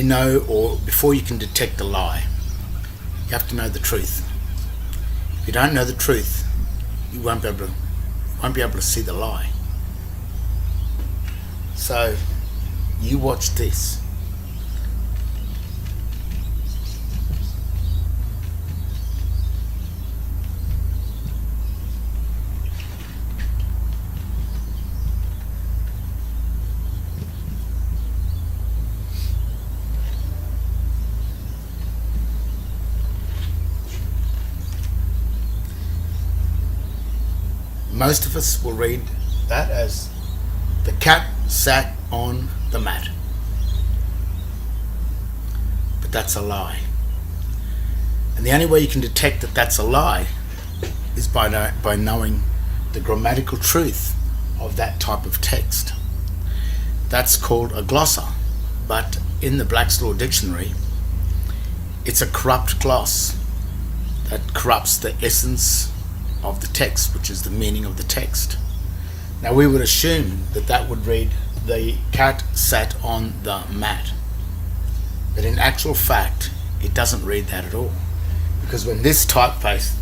know, or before you can detect a lie, you have to know the truth. If you don't know the truth, you won't be able to see the lie. So you watch this. Most of us will read that as the cat sat on the mat. But that's a lie. And the only way you can detect that that's a lie is by knowing the grammatical truth of that type of text. That's called a glossa, but in the Black's Law Dictionary, it's a corrupt gloss that corrupts the essence of the text, which is the meaning of the text. Now we would assume that that would read, the cat sat on the mat. But in actual fact, it doesn't read that at all. Because when this typeface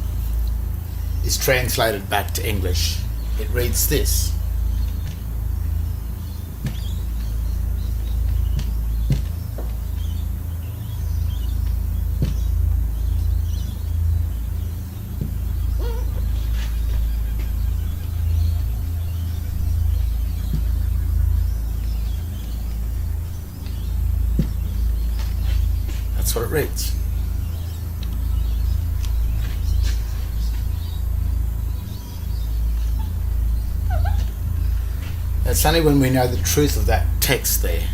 is translated back to English, it reads this. That's what it reads. It's only when we know the truth of that text there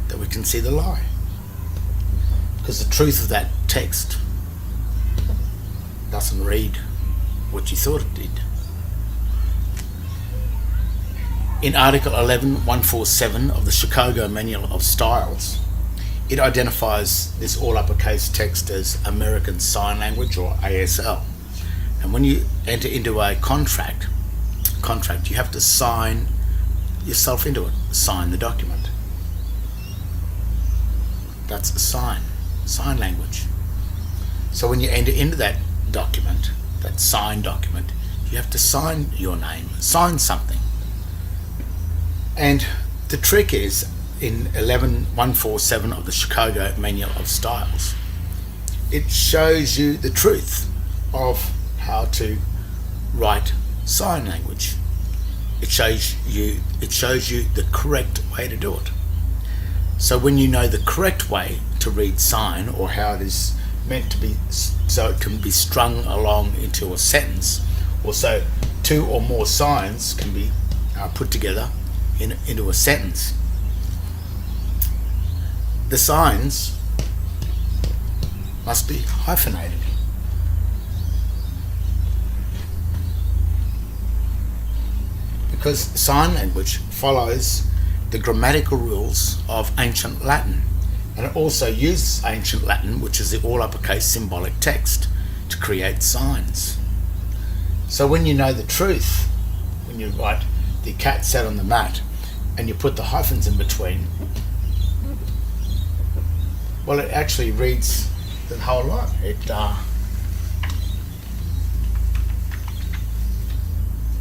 that we can see the lie. Because the truth of that text doesn't read what you thought it did. In Article 11.147 of the Chicago Manual of Styles, it identifies this all uppercase text as American Sign Language, or ASL. And when you enter into a contract, you have to sign yourself into it, sign the document. That's a sign language. So when you enter into that document, that signed document, you have to sign your name, sign something. And the trick is, in 11.147 of the Chicago Manual of Styles, it shows you the truth of how to write sign language. It shows you the correct way to do it. So when you know the correct way to read sign, or how it is meant to be, so it can be strung along into a sentence, or so two or more signs can be put together into a sentence. The signs must be hyphenated. Because sign language follows the grammatical rules of ancient Latin, and it also uses ancient Latin, which is the all uppercase symbolic text, to create signs. So when you know the truth, when you write the cat sat on the mat and you put the hyphens in between, well, it actually reads the whole lot. It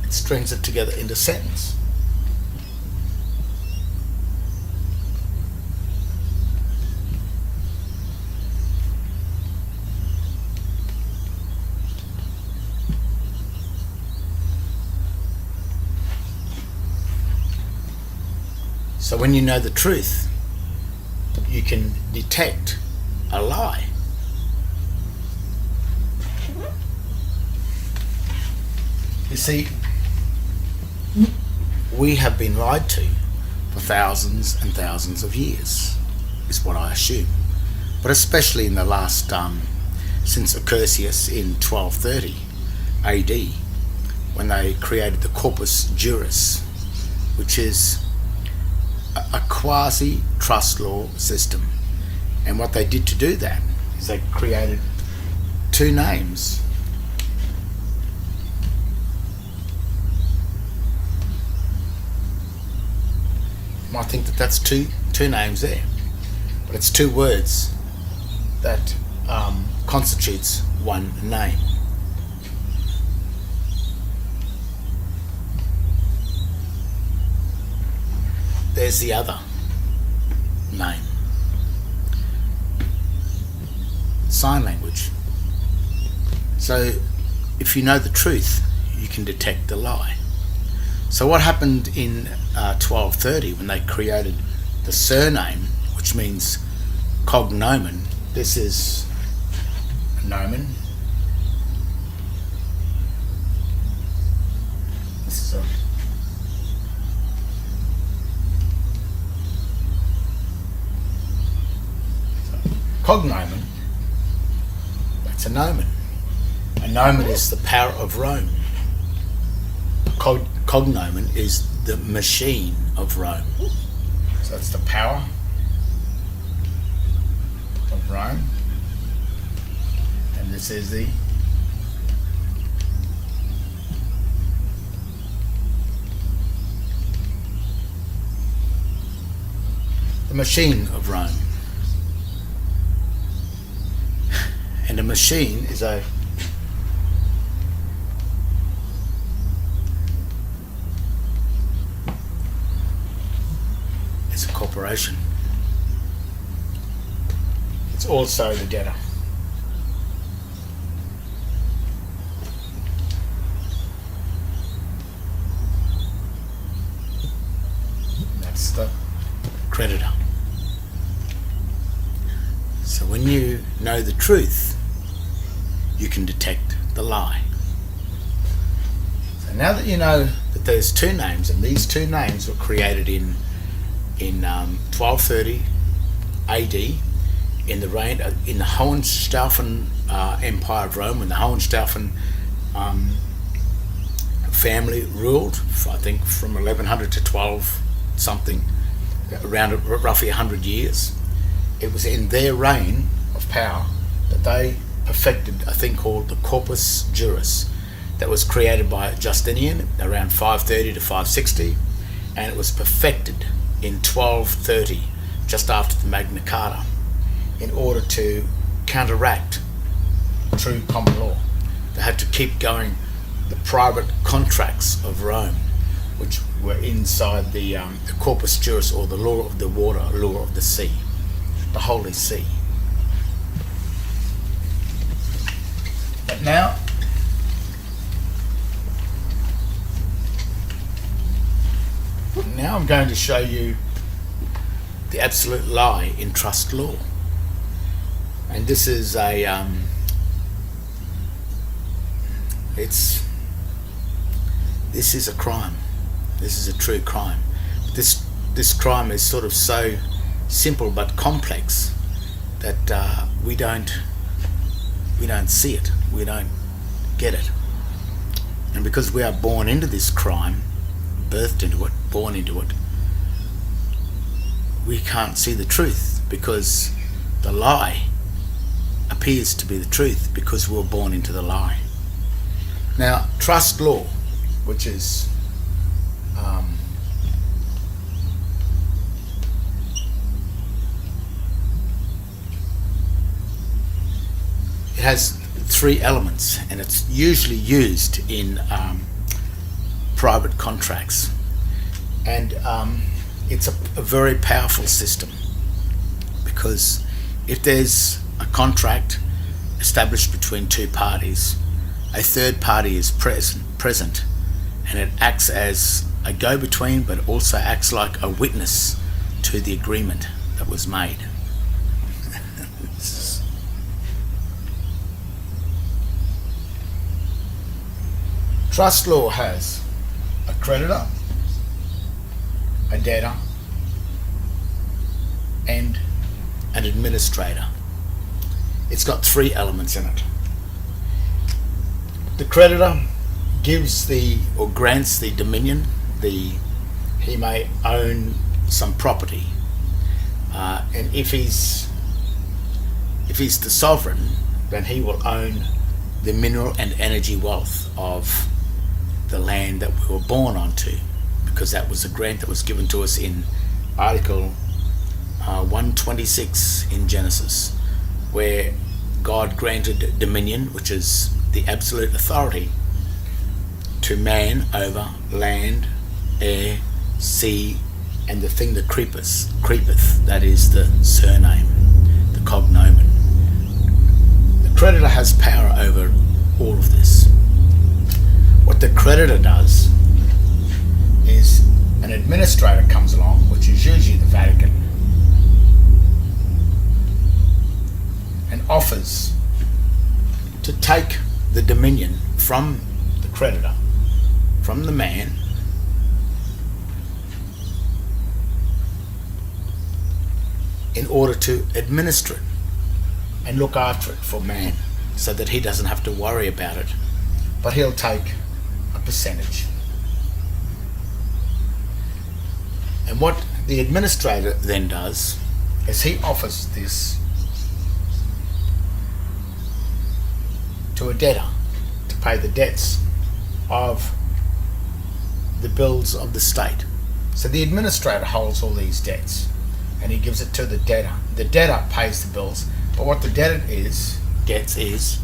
strings it together into sentence. So when you know the truth, you can detect a lie. You see, we have been lied to for thousands and thousands of years, is what I assume. But especially in the last, since Accursius in 1230 AD, when they created the Corpus Juris, which is a quasi-trust law system. And what they did to do that is they created two names. You might think that that's two names there. But but it's two words that constitutes one name. There's the other name. Sign language. So if you know the truth, you can detect the lie. So what happened in 1230 when they created the surname, which means cognomen? This is a nomen. This is a cognomen. That's a nomen. A nomen is the power of Rome. Cognomen is the machine of Rome. So it's the power of Rome. And this is the machine of Rome. And a machine is a corporation. It's also the debtor. That's the creditor. So when you know the truth, you can detect the lie. So now that you know that there's two names, and these two names were created in 1230 AD in the reign in the Hohenstaufen Empire of Rome, when the Hohenstaufen family ruled, I think from 1100 to 12 something, around roughly 100 years. It was in their reign of power that they perfected a thing called the Corpus Juris, that was created by Justinian around 530 to 560, and it was perfected in 1230, just after the Magna Carta, in order to counteract true common law. They had to keep going the private contracts of Rome, which were inside the Corpus Juris, or the law of the water, law of the sea, the Holy See. But now, I'm going to show you the absolute lie in trust law. And this is a this is a crime. This is a true crime. This crime is sort of so simple but complex that we don't see it. We don't get it. And because we are born into this crime, birthed into it, born into it, we can't see the truth, because the lie appears to be the truth because we were born into the lie. Now, trust law, which is it has three elements, and it's usually used in private contracts, and it's a very powerful system, because if there's a contract established between two parties, a third party is present, and it acts as a go-between, but also acts like a witness to the agreement that was made. Trust law has a creditor, a debtor, and an administrator. It's got three elements in it. The creditor gives or grants the dominion. He may own some property, and if he's the sovereign, then he will own the mineral and energy wealth of the land that we were born onto, because that was a grant that was given to us in Article 1:26 in Genesis, where God granted dominion, which is the absolute authority, to man over land, air, sea, and the thing that creepeth, that is the surname, the cognomen. The creditor has power over all of this. What the creditor does is an administrator comes along, which is usually the Vatican, and offers to take the dominion from the creditor, from the man, in order to administer it and look after it for man, so that he doesn't have to worry about it, but he'll take a percentage. And what the administrator then does is he offers this to a debtor to pay the debts of the bills of the state. So the administrator holds all these debts and he gives it to the debtor. The debtor pays the bills, but what the debtor gets is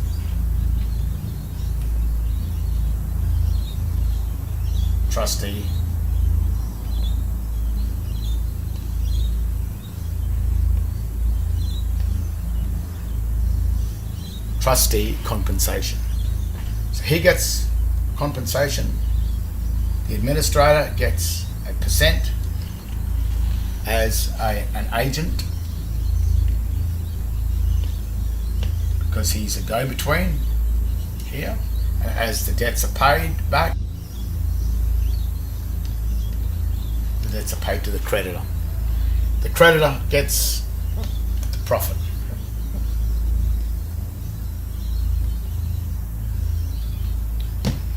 trustee, compensation. So he gets compensation, the administrator gets a percent as an agent, because he's a go-between here, and as the debts are paid back, the debts are paid to the creditor. The creditor gets the profit.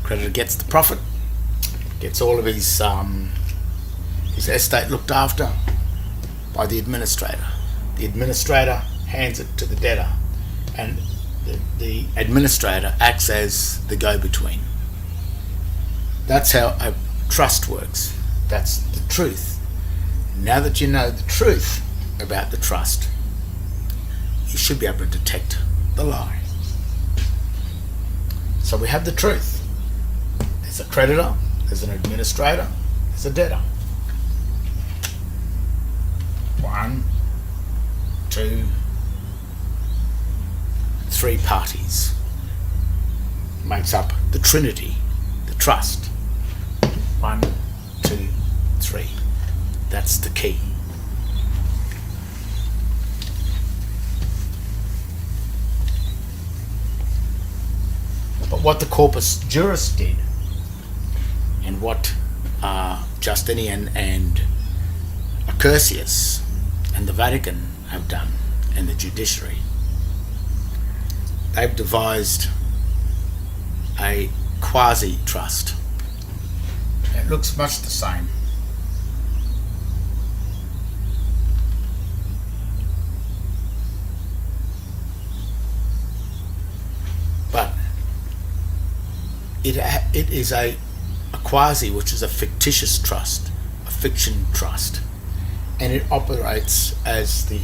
Creditor gets the profit, gets all of his estate looked after by the administrator. The administrator hands it to the debtor, and the administrator acts as the go-between. That's how a trust works. That's the truth. Now that you know the truth about the trust, you should be able to detect the lie. So we have the truth. There's a creditor, there's an administrator, there's a debtor. 1, 2, 3 parties makes up the Trinity, the trust. 1, 2, 3. That's the key. But what the Corpus Juris did, and what Justinian and Accursius and the Vatican have done, and the judiciary, they've devised a quasi-trust. It looks much the same. But it is a quasi, which is a fictitious trust, a fiction trust, and it operates as the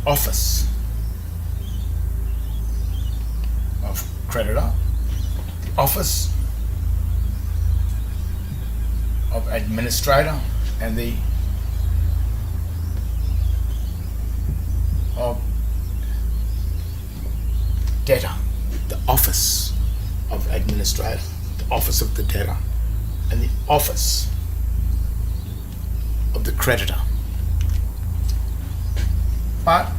office of creditor, the office of administrator, and the of debtor. The office of administrator, the office of the debtor, and the office of the creditor. But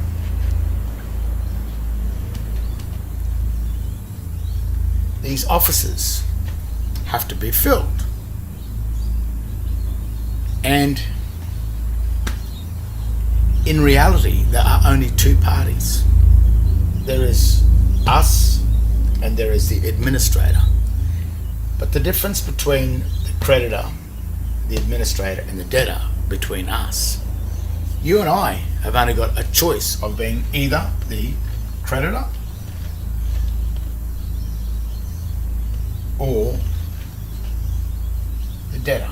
these offices have to be filled, and in reality there are only 2 parties. There is us and there is the administrator. But the difference between the creditor, the administrator, and the debtor, between us, you and I have only got a choice of being either the creditor or the debtor.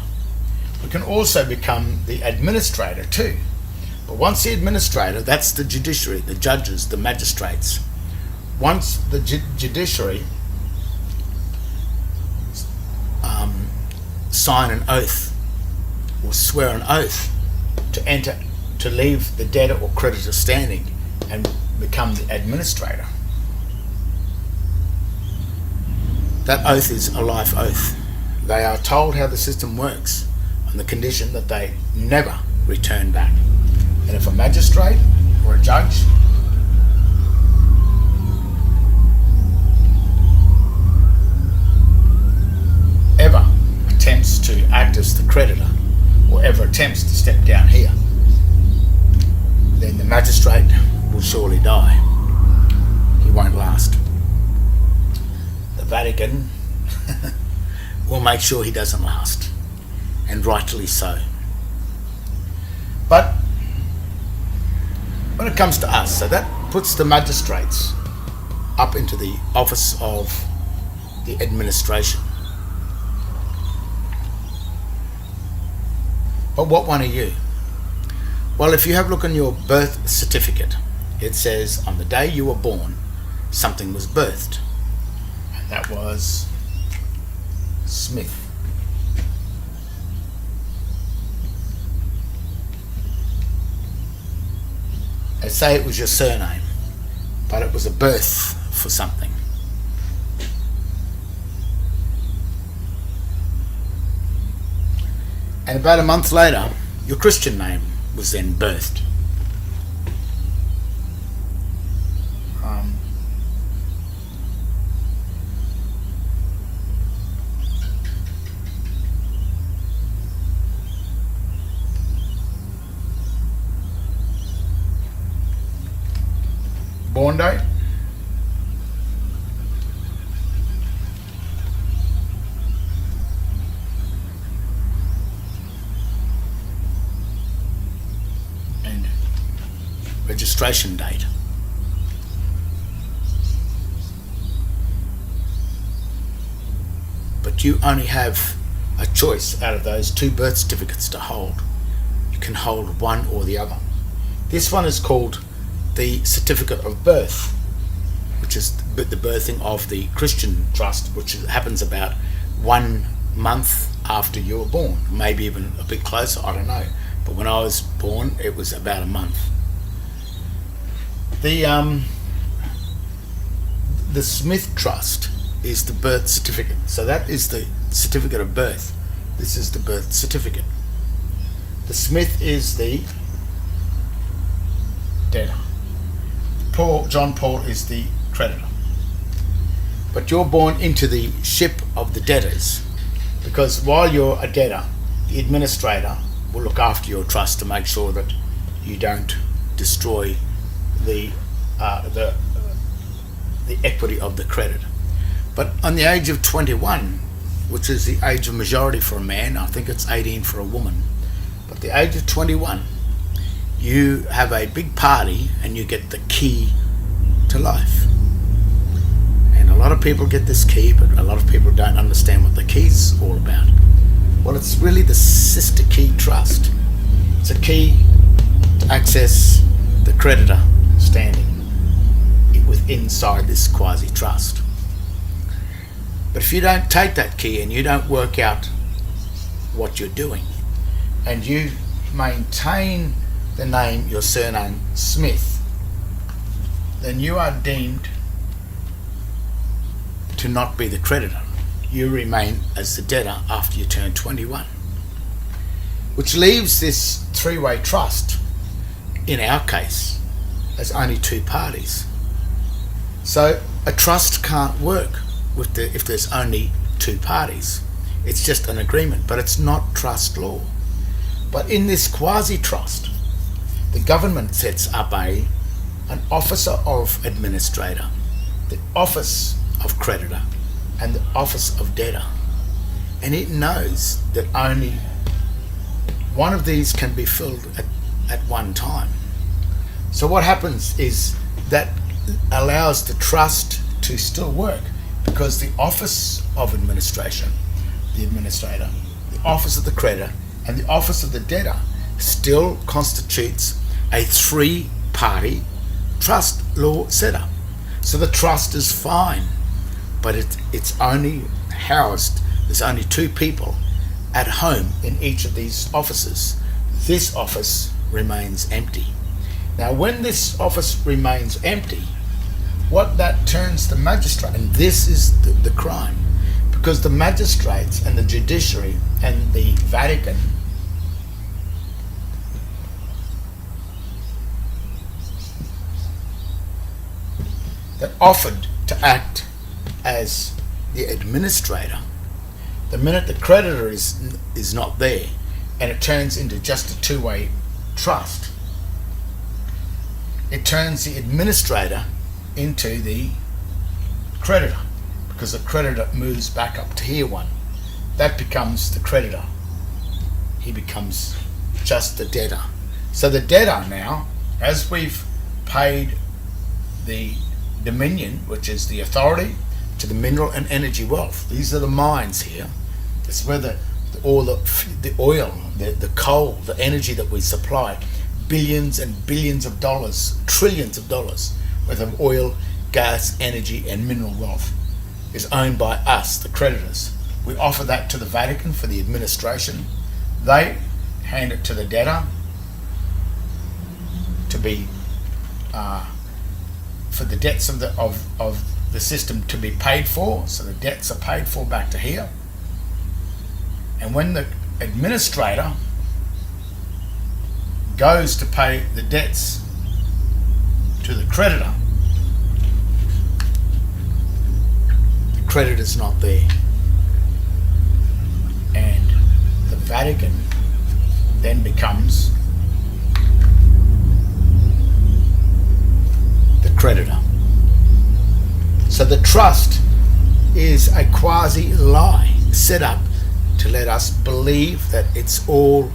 We can also become the administrator too, But once the administrator, that's the judiciary, the judges, the magistrates, once the judiciary sign an oath or swear an oath to leave the debtor or creditor standing and become the administrator, that oath is a life oath. They are told how the system works on the condition that they never return back. And if a magistrate or a judge ever attempts to act as the creditor or ever attempts to step down here, then the magistrate will surely die. He won't last. The Vatican will make sure he doesn't last, and rightly so. But when it comes to us, so that puts the magistrates up into the office of the administration. But what one are you? Well, if you have a look on your birth certificate, it says on the day you were born, something was birthed. And that was Smith. They say it was your surname, but it was a birth for something. And about a month later, your Christian name was then birthed. Born date? And registration date. But you only have a choice out of those two birth certificates to hold. You can hold one or the other. This one is called the certificate of birth, which is the birthing of the Christian trust, which happens about 1 month after you were born, maybe even a bit closer, I don't know. But when I was born, it was about a month. The Smith Trust is the birth certificate. So that is the certificate of birth. This is the birth certificate. The Smith is the debtor. John Paul is the creditor. But you're born into the ship of the debtors, because while you're a debtor, the administrator will look after your trust to make sure that you don't destroy the equity of the credit. But on the age of 21, which is the age of majority for a man, I think it's 18 for a woman, but the age of 21, you have a big party and you get the key to life. And a lot of people get this key, but a lot of people don't understand what the key's all about. Well, it's really the sister key trust. It's a key to access the creditor standing inside this quasi trust. But if you don't take that key and you don't work out what you're doing, and you maintain the name, your surname, Smith, then you are deemed to not be the creditor. You remain as the debtor after you turn 21. Which leaves this three-way trust, in our case, as only two parties. So a trust can't work if there's only two parties. It's just an agreement, but it's not trust law. But in this quasi-trust, the government sets up an officer of administrator, the office of creditor, and the office of debtor. And it knows that only one of these can be filled at one time. So what happens is that allows the trust to still work, because the office of administration, the administrator, the office of the creditor, and the office of the debtor still constitutes a three-party trust law setup. So the trust is fine, but it's only housed, there's only two people at home in each of these offices. This office remains empty. Now when this office remains empty, what that turns the magistrate, and this is the crime, because the magistrates and the judiciary and the Vatican that offered to act as the administrator, the minute the creditor is not there and it turns into just a two-way trust, it turns the administrator into the creditor, because the creditor moves back up to tier one. That becomes the creditor. He becomes just the debtor. So the debtor now, as we've paid the dominion, which is the authority to the mineral and energy wealth. These are the mines here. It's where the oil, the coal, the energy that we supply, billions and billions of dollars, trillions of dollars worth of oil, gas, energy and mineral wealth is owned by us, the creditors. We offer that to the Vatican for the administration. They hand it to the debtor to be for the debts of the system to be paid for. So the debts are paid for back to here. And when the administrator goes to pay the debts to the creditor, the creditor's not there. And the Vatican then becomes the creditor. So the trust is a quasi-lie set up to let us believe that it's all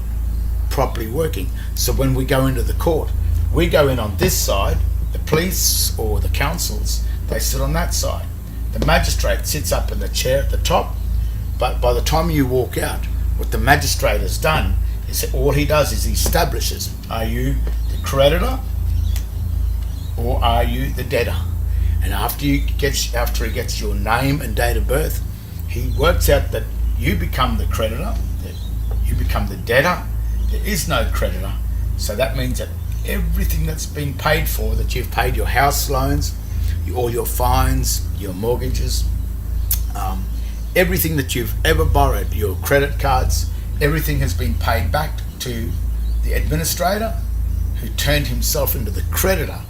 properly working. So when we go into the court, we go in on this side, the police or the councils, they sit on that side. The magistrate sits up in the chair at the top, but by the time you walk out, what the magistrate has done is that all he does is he establishes, are you the creditor or are you the debtor? And after he gets your name and date of birth, he works out that you become the creditor, that you become the debtor. There is no creditor. So that means that everything that's been paid for, that you've paid your house loans, all your fines, your mortgages, everything that you've ever borrowed, your credit cards, everything has been paid back to the administrator, who turned himself into the creditor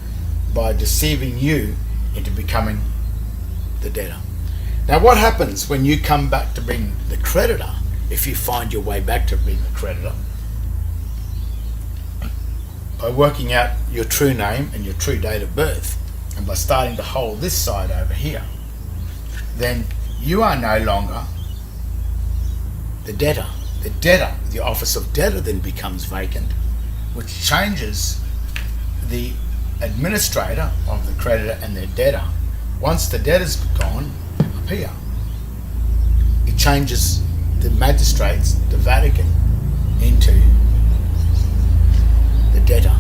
by deceiving you into becoming the debtor. Now what happens when you come back to being the creditor, if you find your way back to being the creditor? By working out your true name and your true date of birth, and by starting to hold this side over here, then you are no longer the debtor. The debtor, the office of debtor then becomes vacant, which changes the administrator of the creditor and their debtor. Once the debtor's gone up here, it changes the magistrates, the Vatican, into the debtor.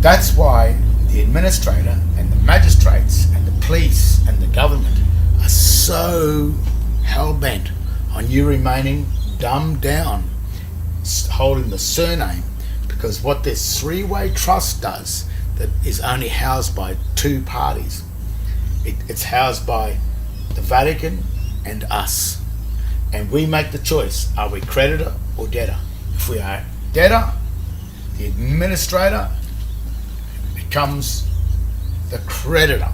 That's why the administrator and the magistrates and the police and the government are so hell-bent on you remaining dumbed down, holding the surname, because what this three-way trust does, that is only housed by two parties. It's housed by the Vatican and us. And we make the choice, are we creditor or debtor? If we are debtor, the administrator becomes the creditor.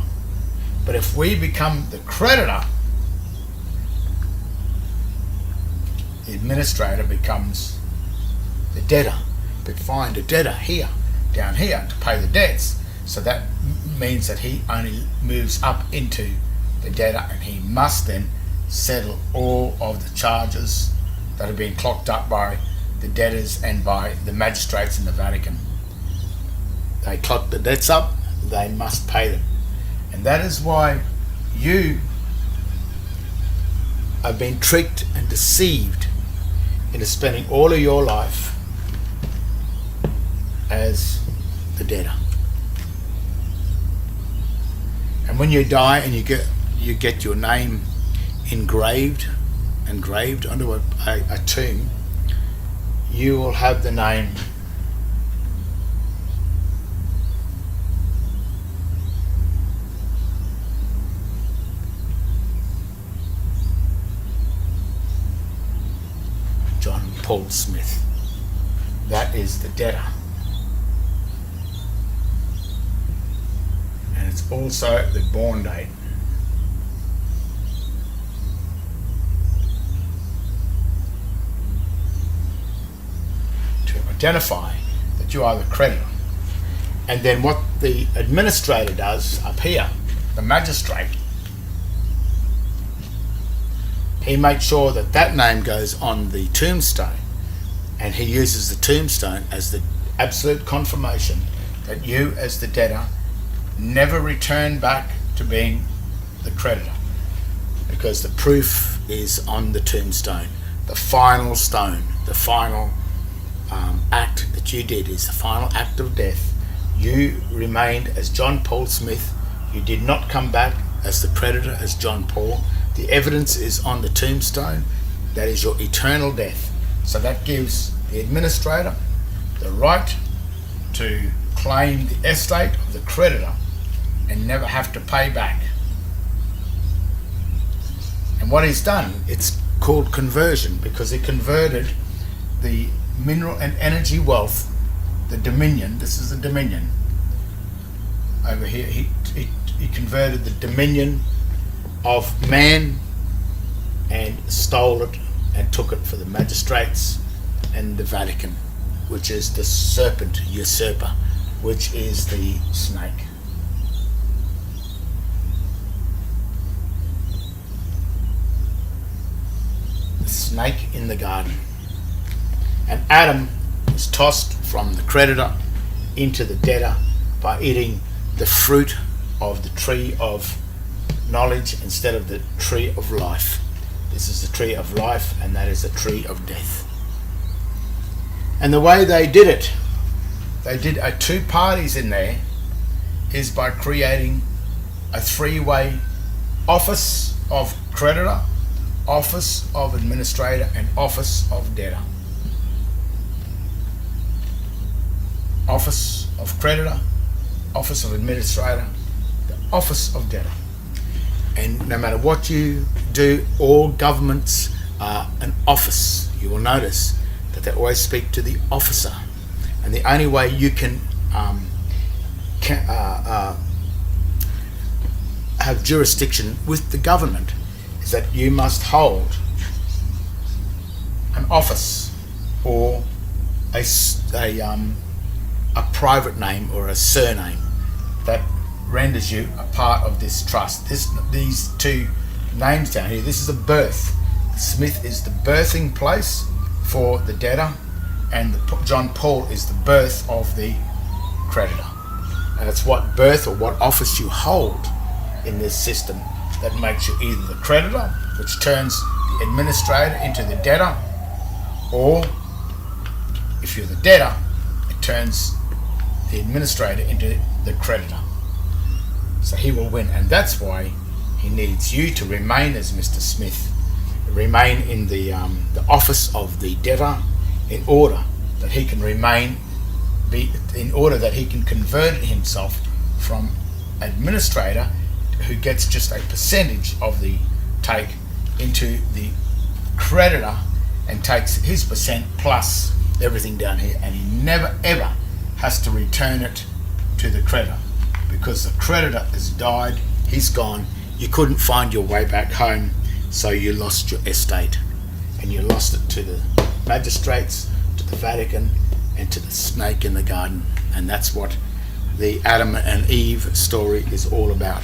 But if we become the creditor, the administrator becomes the debtor. But find a debtor here, down here, to pay the debts. So that means that he only moves up into the debtor, and he must then settle all of the charges that have been clocked up by the debtors and by the magistrates in the Vatican. they clot the debts up, they must pay them. And that is why you have been tricked and deceived into spending all of your life as the debtor. And when you die and you get your name engraved onto a tomb, you will have the name John Paul Smith. That is the debtor. And it's also the born date. To identify that you are the creditor. And then what the administrator does up here, the magistrate, he makes sure that that name goes on the tombstone, and he uses the tombstone as the absolute confirmation that you as the debtor never return back to being the creditor, because the proof is on the tombstone. The final stone, the final act that you did is the final act of death. You remained as John Paul Smith. You did not come back as the creditor, as John Paul. The evidence is on the tombstone. That is your eternal death. So that gives the administrator the right to claim the estate of the creditor and never have to pay back. And what he's done, it's called conversion, because he converted the mineral and energy wealth, the dominion. This is the dominion. Over here, he converted the dominion of man and stole it and took it for the magistrates and the Vatican, which is the serpent usurper, which is the snake. The snake in the garden. And Adam was tossed from the creditor into the debtor by eating the fruit of the tree of knowledge instead of the tree of life. This is the tree of life, and that is the tree of death. And the way they did it, they did a two parties in there, is by creating a three-way office of creditor, office of administrator, and office of debtor. Office of creditor, office of administrator, the office of debtor. And no matter what you do, all governments are an office. You will notice that they always speak to the officer. And the only way you can have jurisdiction with the government is that you must hold an office or a private name or a surname that renders you a part of this trust. These two names down here, this is a birth. Smith is the birthing place for the debtor, and John Paul is the birth of the creditor. And it's what birth or what office you hold in this system that makes you either the creditor, which turns the administrator into the debtor, or if you're the debtor, it turns the administrator into the creditor. So he will win, and that's why he needs you to remain as Mr. Smith, remain in the office of the debtor, in order that he can in order that he can convert himself from administrator, who gets just a percentage of the take, into the creditor and takes his percent plus everything down here, and he never ever has to return it to the creditor, because the creditor has died, he's gone, you couldn't find your way back home, so you lost your estate, and you lost it to the magistrates, to the Vatican, and to the snake in the garden. And that's what the Adam and Eve story is all about.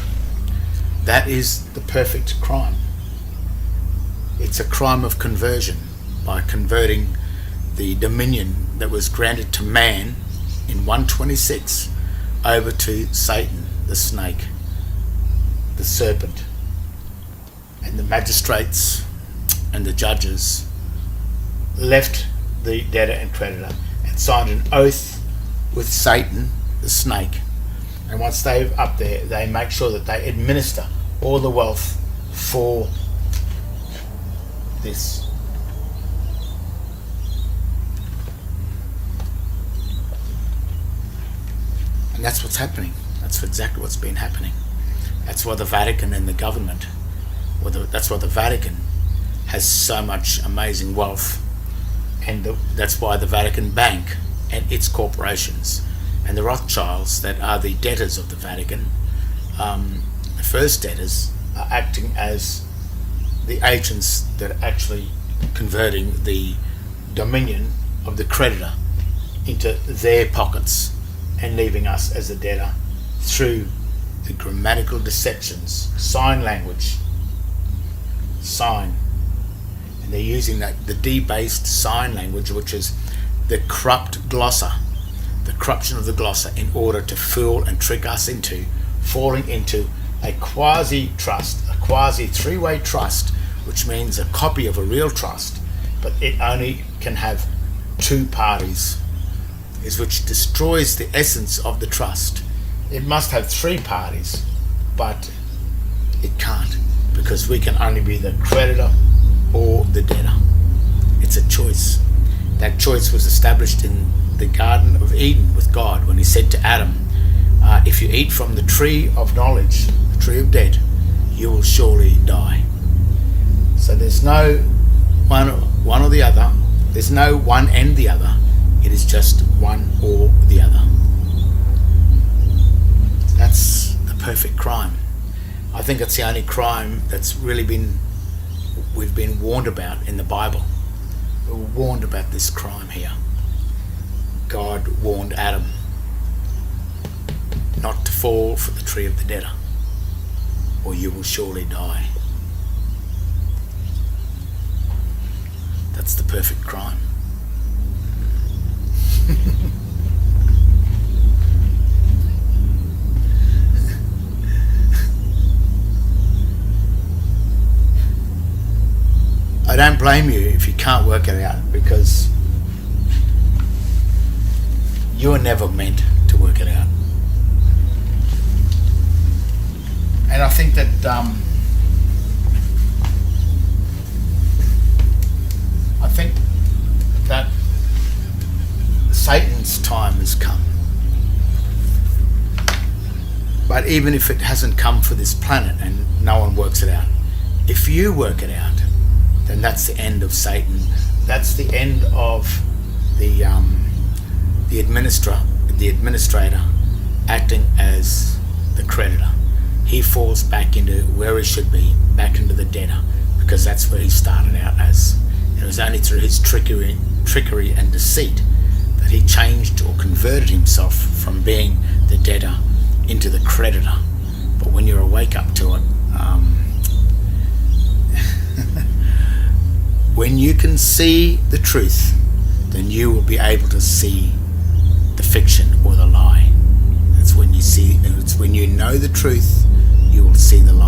That is the perfect crime. It's a crime of conversion, by converting the dominion that was granted to man in 126 over to Satan, the snake, the serpent, and the magistrates and the judges left the debtor and creditor and signed an oath with Satan, the snake. And once they're up there, they make sure that they administer all the wealth for this. And that's what's happening. That's exactly what's been happening. That's why the Vatican and the government, that's why the Vatican has so much amazing wealth. And that's why the Vatican Bank and its corporations and the Rothschilds, that are the debtors of the Vatican, the first debtors, are acting as the agents that are actually converting the dominion of the creditor into their pockets and leaving us as a debtor through the grammatical deceptions, sign language, and they're using the debased sign language, which is the corrupt glossa, the corruption of the glossa, in order to fool and trick us into falling into a quasi-trust, a quasi-three-way trust, which means a copy of a real trust, but it only can have two parties, which destroys the essence of the trust. It must have three parties, but it can't, because we can only be the creditor or the debtor. It's a choice. That choice was established in the Garden of Eden with God when he said to Adam, if you eat from the tree of knowledge, the tree of death, you will surely die. So there's no one or the other. There's no one and the other. It is just one or the other. That's the perfect crime. I think it's the only crime that's really we've been warned about in the Bible. We're warned about this crime here. God warned Adam not to fall for the tree of the debtor, or you will surely die. That's the perfect crime. I don't blame you if you can't work it out, because you were never meant to work it out. And I think that Satan's time has come. But even if it hasn't come for this planet and no one works it out, if you work it out, then that's the end of Satan. That's the end of the administrator acting as the creditor. He falls back into where he should be, back into the debtor, because that's where he started out as. It was only through his trickery and deceit that he changed or converted himself from being the debtor into the creditor. But when you awake up to it, when you can see the truth, then you will be able to see the fiction or the lie. It's when you know the truth, you will see the lie.